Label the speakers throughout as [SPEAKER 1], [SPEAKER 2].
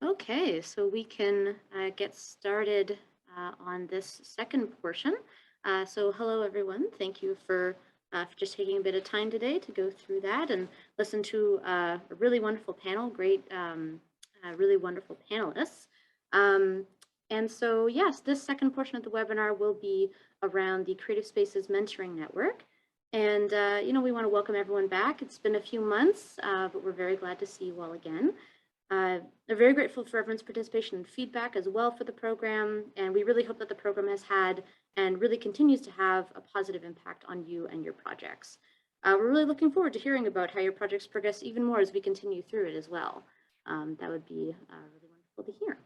[SPEAKER 1] Okay, so we can get started on this second portion. So hello, everyone. Thank you for just taking a bit of time today to go through that and listen to a really wonderful panel, really wonderful panelists. Um, and so, yes, this second portion of the webinar will be around the Creative Spaces Mentoring Network. And, we want to welcome everyone back. It's been a few months, but we're very glad to see you all again. They're very grateful for everyone's participation and feedback as well for the program, and we really hope that the program has had and really continues to have a positive impact on you and your projects. We're really looking forward to hearing about how your projects progress even more as we continue through it as well. That would be really wonderful to hear.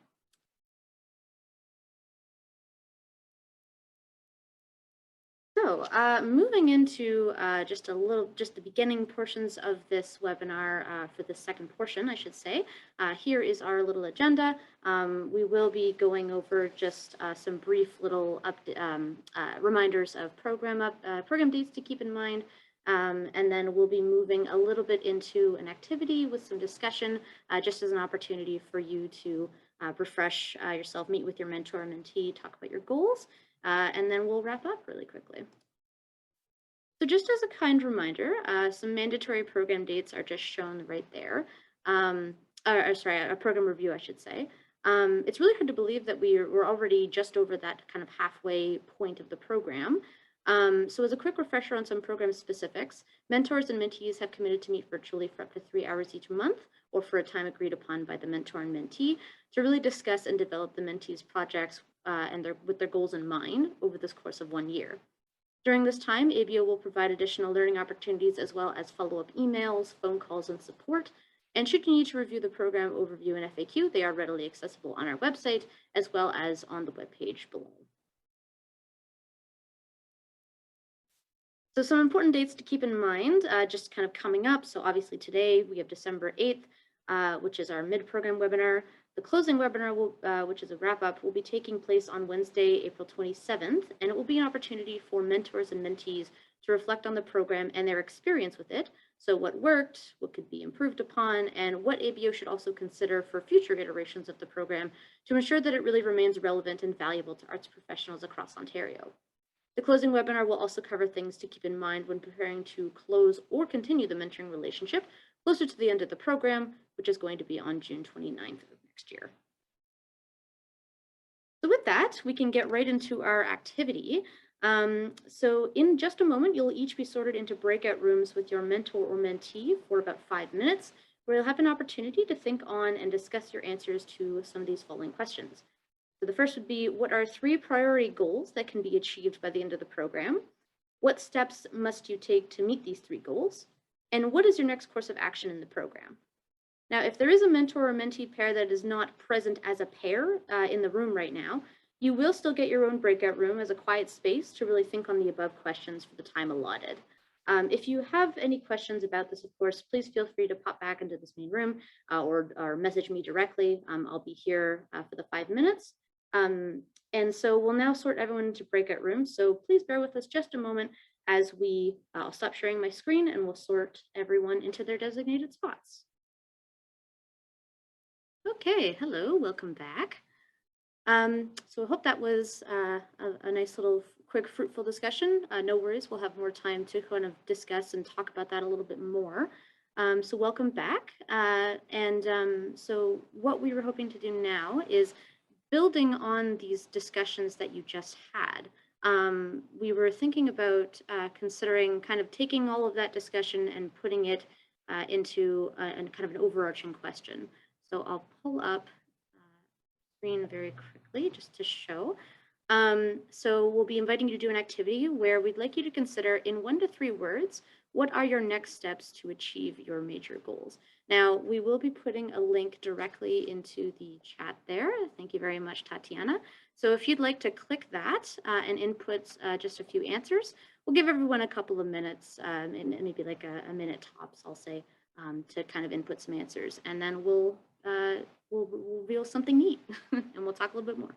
[SPEAKER 1] So moving into just the beginning portions of this webinar for the second portion, I should say, here is our little agenda. We will be going over just some brief little reminders of program dates to keep in mind. And then we'll be moving a little bit into an activity with some discussion, just as an opportunity for you to refresh yourself, meet with your mentor or mentee, talk about your goals, and then we'll wrap up really quickly. So just as a kind reminder, some mandatory program dates are just shown right there. Sorry, a program review, I should say. It's really hard to believe that we're already just over that kind of halfway point of the program. So as a quick refresher on some program specifics, mentors and mentees have committed to meet virtually for up to 3 hours each month or for a time agreed upon by the mentor and mentee to really discuss and develop the mentee's projects with their goals in mind over this course of 1 year. During this time, ABO will provide additional learning opportunities as well as follow-up emails, phone calls, and support. And should you need to review the program overview and FAQ, they are readily accessible on our website as well as on the webpage below. So some important dates to keep in mind, just kind of coming up. So obviously today we have December 8th, which is our mid-program webinar. The closing webinar, which is a wrap-up, will be taking place on Wednesday, April 27th, and it will be an opportunity for mentors and mentees to reflect on the program and their experience with it. So what worked, what could be improved upon, and what ABO should also consider for future iterations of the program to ensure that it really remains relevant and valuable to arts professionals across Ontario. The closing webinar will also cover things to keep in mind when preparing to close or continue the mentoring relationship closer to the end of the program, which is going to be on June 29th of next year. So with that, we can get right into our activity. So in just a moment, you'll each be sorted into breakout rooms with your mentor or mentee for about 5 minutes, where you'll have an opportunity to think on and discuss your answers to some of these following questions. So the first would be, what are 3 priority goals that can be achieved by the end of the program? What steps must you take to meet these 3 goals? And what is your next course of action in the program? Now, if there is a mentor or mentee pair that is not present as a pair in the room right now, you will still get your own breakout room as a quiet space to really think on the above questions for the time allotted. If you have any questions about this, of course, please feel free to pop back into this main room or message me directly. I'll be here for the 5 minutes. And so we'll now sort everyone into breakout rooms. So please bear with us just a moment as I'll stop sharing my screen and we'll sort everyone into their designated spots. Okay, hello, welcome back. So I hope that was a nice little quick fruitful discussion. No worries, we'll have more time to kind of discuss and talk about that a little bit more. So welcome back. So what we were hoping to do now is building on these discussions that you just had. We were thinking about considering kind of taking all of that discussion and putting it into kind of an overarching question. So I'll pull up screen very quickly just to show. So we'll be inviting you to do an activity where we'd like you to consider in 1 to 3 words, what are your next steps to achieve your major goals? Now, we will be putting a link directly into the chat there. Thank you very much, Tatiana. So if you'd like to click that and input just a few answers, we'll give everyone a couple of minutes, and maybe like a minute tops, I'll say, to kind of input some answers. And then we'll reveal something neat and we'll talk a little bit more.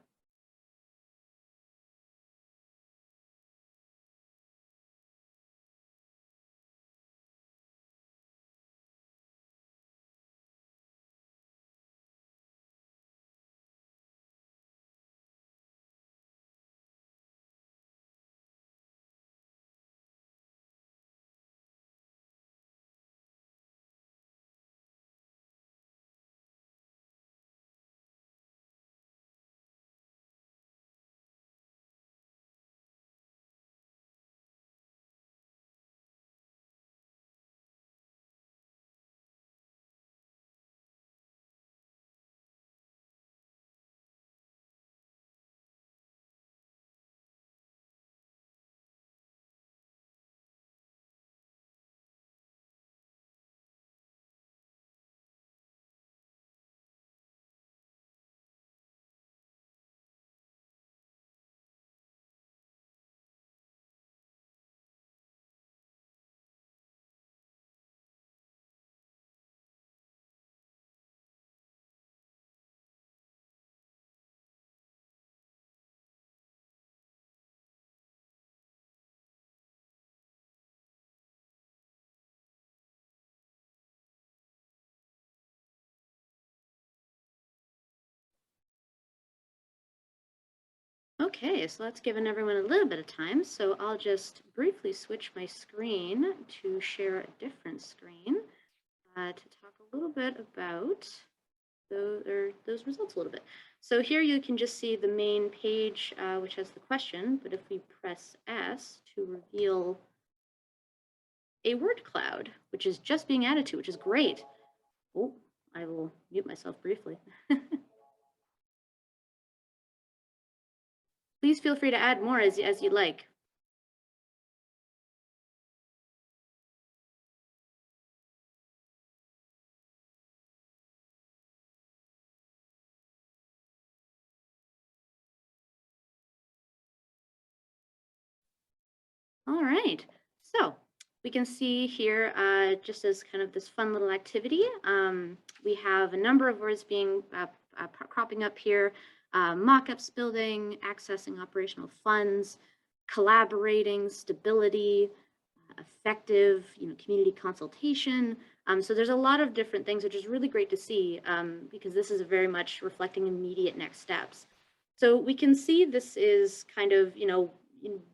[SPEAKER 1] Okay, so that's given everyone a little bit of time. So I'll just briefly switch my screen to share a different screen to talk a little bit about those results a little bit. So here you can just see the main page, which has the question, but if we press S to reveal a word cloud, which is just being added to, which is great. Oh, I will mute myself briefly. Please feel free to add more as you'd like. All right, so we can see here, just as kind of this fun little activity, we have a number of words being cropping up here: mock-ups building, accessing operational funds, collaborating, stability, effective, community consultation. So there's a lot of different things, which is really great to see because this is very much reflecting immediate next steps. So we can see this is kind of,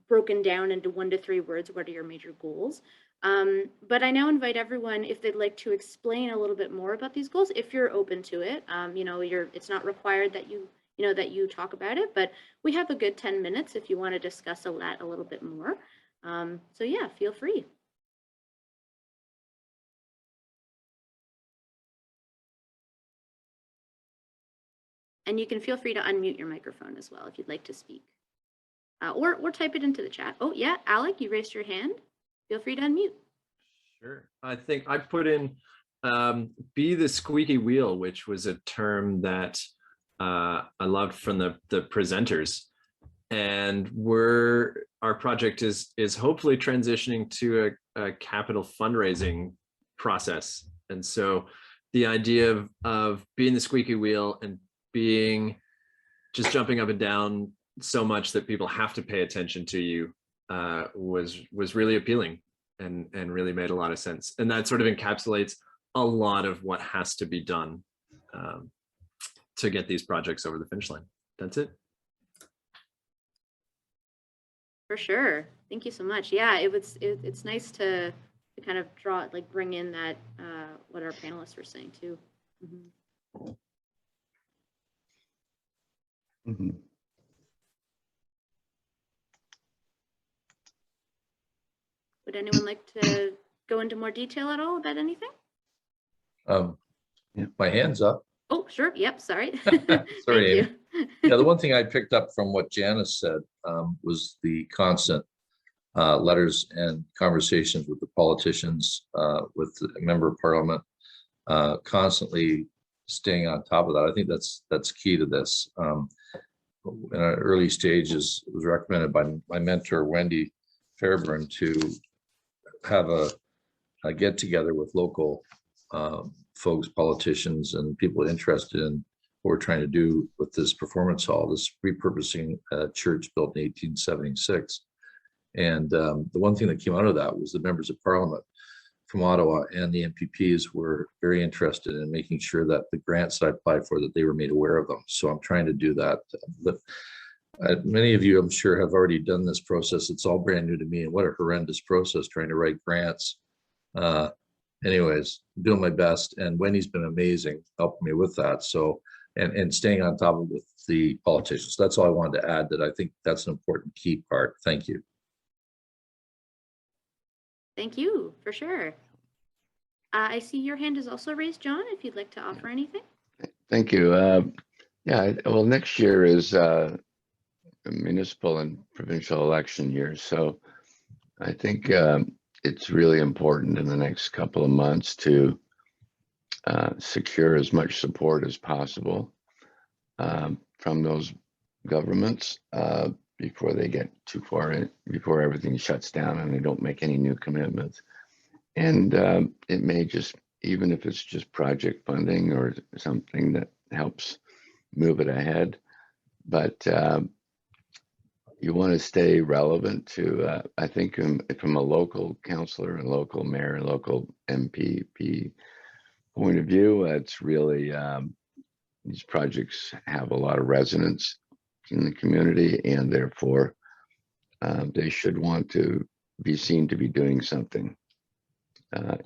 [SPEAKER 1] broken down into 1 to 3 words. What are your major goals? But I now invite everyone, if they'd like to explain a little bit more about these goals, if you're open to it. It's not required that you talk about it, but we have a good 10 minutes if you want to discuss that a little bit more. So yeah, feel free. And you can feel free to unmute your microphone as well if you'd like to speak. Or type it into the chat. Oh yeah, Alec, you raised your hand. Feel free to unmute.
[SPEAKER 2] Sure. I think I put in be the squeaky wheel, which was a term that I loved from the presenters. And our project is hopefully transitioning to a capital fundraising process. And so the idea of being the squeaky wheel and being just jumping up and down so much that people have to pay attention to you was really appealing and really made a lot of sense. And that sort of encapsulates a lot of what has to be done to get these projects over the finish line. That's it.
[SPEAKER 1] For sure. Thank you so much. Yeah, it's nice to kind of bring in that what our panelists were saying too. Mm-hmm. Mm-hmm. Would anyone like to go into more detail at all about anything?
[SPEAKER 3] Yeah, my hand's up.
[SPEAKER 1] Oh, sure. Yep. Sorry.
[SPEAKER 3] Sorry, Amy. Yeah, the one thing I picked up from what Janice said was the constant letters and conversations with the politicians, with the member of parliament, constantly staying on top of that. I think that's key to this. In an early stages, it was recommended by my mentor, Wendy Fairburn, to have a get together with local folks, politicians, and people interested in what we're trying to do with this performance hall, this repurposing a church built in 1876. And the one thing that came out of that was the members of parliament from Ottawa and the MPPs were very interested in making sure that the grants that I applied for, that they were made aware of them. So I'm trying to do that. But many of you, I'm sure, have already done this process. It's all brand new to me, and what a horrendous process trying to write grants. Anyways, doing my best, and Wendy's been amazing helping me with that. So, and staying on top of it with the politicians. So that's all I wanted to add, that I think that's an important key part. Thank you.
[SPEAKER 1] Thank you, for sure. I see your hand is also raised, John, if you'd like to offer anything.
[SPEAKER 4] Thank you. Yeah, well, next year is a municipal and provincial election year. So I think it's really important in the next couple of months to secure as much support as possible from those governments before they get too far in, before everything shuts down and they don't make any new commitments. And it may just, even if it's just project funding or something that helps move it ahead, but you want to stay relevant to, I think from a local councillor and local mayor and local MPP point of view, it's really, these projects have a lot of resonance in the community, and therefore they should want to be seen to be doing something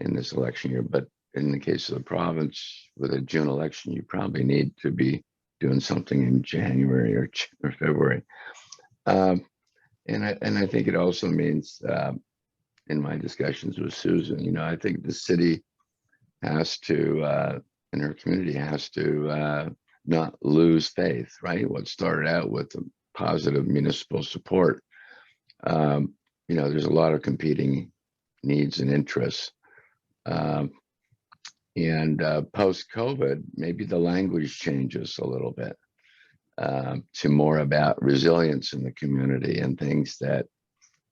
[SPEAKER 4] in this election year. But in the case of the province, with a June election, you probably need to be doing something in January or February. And I think it also means, in my discussions with Susan, I think the city has to, and her community has to not lose faith, right? What started out with the positive municipal support, there's a lot of competing needs and interests. And post-COVID, maybe the language changes a little bit to more about resilience in the community and things that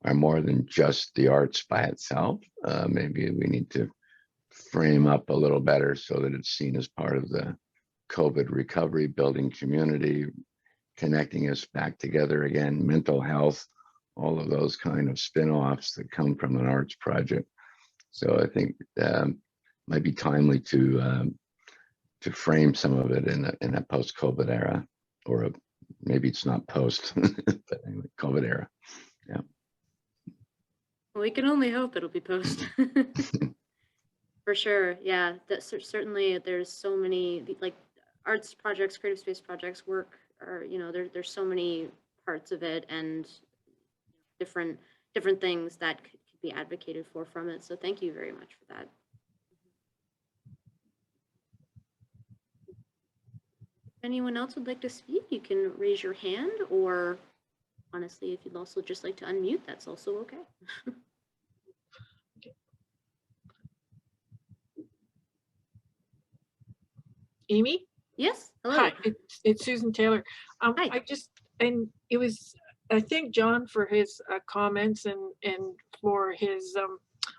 [SPEAKER 4] are more than just the arts by itself. Maybe we need to frame up a little better so that it's seen as part of the COVID recovery, building community, connecting us back together again, mental health, all of those kind of spin-offs that come from an arts project. So I think might be timely to frame some of it in a post-COVID era, or maybe it's not post, but anyway, COVID era. Yeah.
[SPEAKER 1] Well, we can only hope it'll be post. For sure. Yeah, that certainly there's so many like arts projects, creative space projects, work, or there's so many parts of it and different things that could be advocated for from it. So thank you very much for that. If anyone else would like to speak, you can raise your hand, or honestly, if you'd also just like to unmute, that's also okay.
[SPEAKER 5] Amy?
[SPEAKER 1] Yes. Hello.
[SPEAKER 5] Hi, it's Susan Taylor.
[SPEAKER 1] Hi.
[SPEAKER 5] I thank John for his comments and for his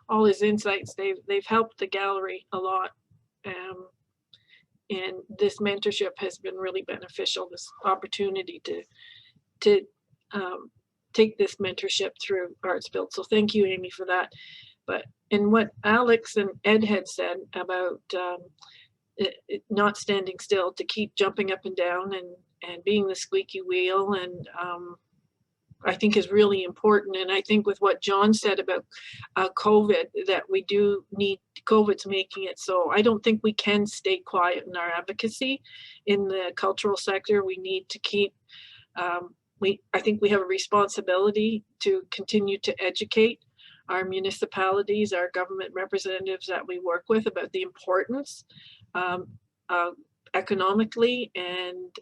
[SPEAKER 5] all his insights. They've helped the gallery a lot. And this mentorship has been really beneficial, this opportunity to take this mentorship through ArtsBuild. So thank you, Amy, for that. But in what Alex and Ed had said about not standing still, to keep jumping up and down and being the squeaky wheel, and I think is really important. And I think with what John said about COVID, that we do need, COVID's making it so I don't think we can stay quiet in our advocacy in the cultural sector. We need to keep, I think we have a responsibility to continue to educate our municipalities, our government representatives that we work with about the importance economically and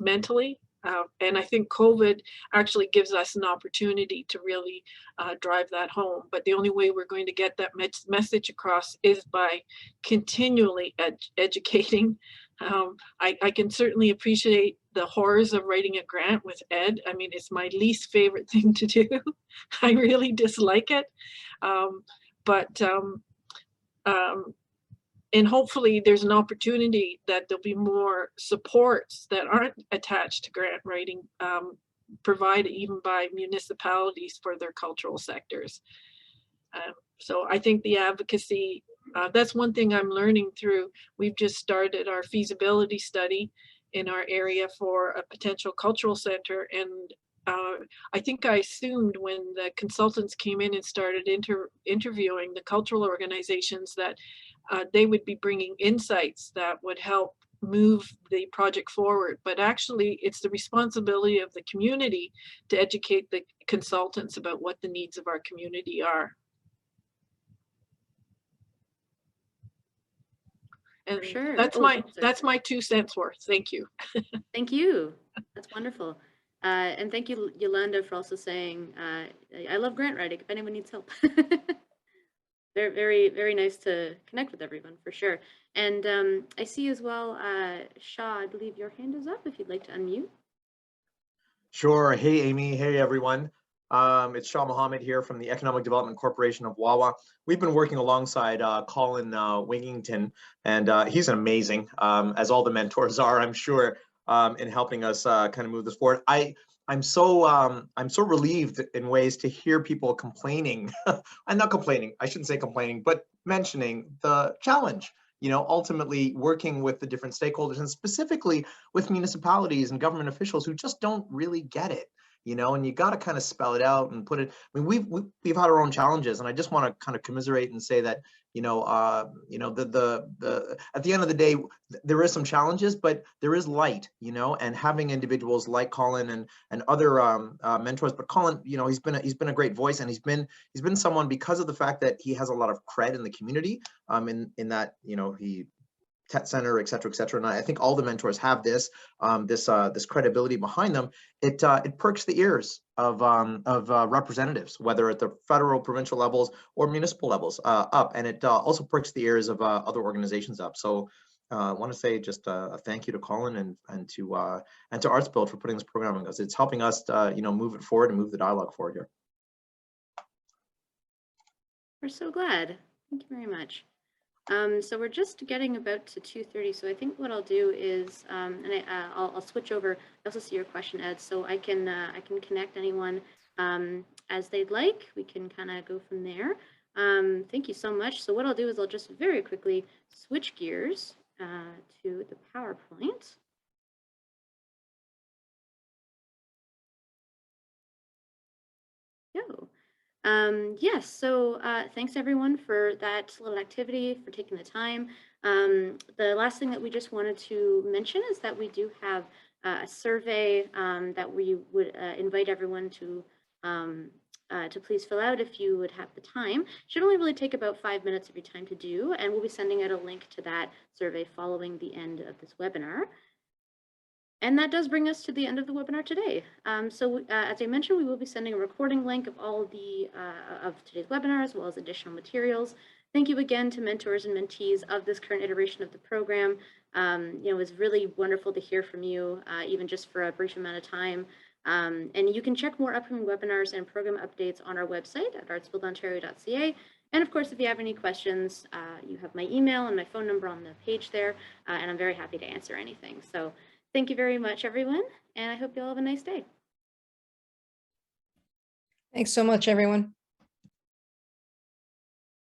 [SPEAKER 5] mentally. And I think COVID actually gives us an opportunity to really drive that home. But the only way we're going to get that message across is by continually educating. I can certainly appreciate the horrors of writing a grant with Ed. I mean, it's my least favorite thing to do. I really dislike it. And hopefully there's an opportunity that there'll be more supports that aren't attached to grant writing, provided even by municipalities for their cultural sectors. So I think the advocacy, that's one thing I'm learning through. We've just started our feasibility study in our area for a potential cultural center. And I think I assumed when the consultants came in and started interviewing the cultural organizations that they would be bringing insights that would help move the project forward. But actually, it's the responsibility of the community to educate the consultants about what the needs of our community are. And
[SPEAKER 1] sure.
[SPEAKER 5] That's my 2 cents worth. Thank you.
[SPEAKER 1] Thank you. That's wonderful. And thank you, Yolanda, for also saying, I love grant writing if anyone needs help. Very, very, very nice to connect with everyone, for sure. And I see as well, Shaw, I believe your hand is up if you'd like to unmute.
[SPEAKER 6] Sure. Hey, Amy. Hey, everyone. It's Shah Mohammed here from the Economic Development Corporation of Wawa. We've been working alongside Colin Wingington, and he's amazing, as all the mentors are, I'm sure, in helping us kind of move this forward. I'm so relieved in ways to hear people complaining. I'm not complaining, I shouldn't say complaining, but mentioning the challenge. ultimately working with the different stakeholders and specifically with municipalities and government officials who just don't really get it. And you got to kind of spell it out and put it. I mean, we've had our own challenges, and I just want to kind of commiserate and say that the at the end of the day, there is some challenges, but there is light, and having individuals like Colin and other mentors. But Colin, he's been a great voice, and he's been someone, because of the fact that he has a lot of cred in the community, in that he tech center, et cetera, et cetera. And I think all the mentors have this credibility behind them. It perks the ears of representatives, whether at the federal, provincial levels or municipal levels up, and it also perks the ears of other organizations up. So I want to say just a thank you to Colin and to ArtsBuild for putting this program on, because it's helping us move it forward and move the dialogue forward here.
[SPEAKER 1] We're so glad. Thank you very much. So we're just getting about to 2:30. So I think what I'll do is, I'll switch over. I also see your question, Ed, so I can connect anyone as they'd like. We can kind of go from there. Thank you so much. So what I'll do is I'll just very quickly switch gears to the PowerPoint. Go. Yes, so thanks everyone for that little activity, for taking the time. The last thing that we just wanted to mention is that we do have a survey that we would invite everyone to please fill out if you would have the time. Should only really take about 5 minutes of your time to do, and we'll be sending out a link to that survey following the end of this webinar. And that does bring us to the end of the webinar today. As I mentioned, we will be sending a recording link of all of of today's webinar, as well as additional materials. Thank you again to mentors and mentees of this current iteration of the program. It was really wonderful to hear from you, even just for a brief amount of time. And you can check more upcoming webinars and program updates on our website at artsbuildontario.ca. And of course, if you have any questions, you have my email and my phone number on the page there, and I'm very happy to answer anything. So thank you very much, everyone, and I hope you all have a nice day.
[SPEAKER 7] Thanks so much, everyone.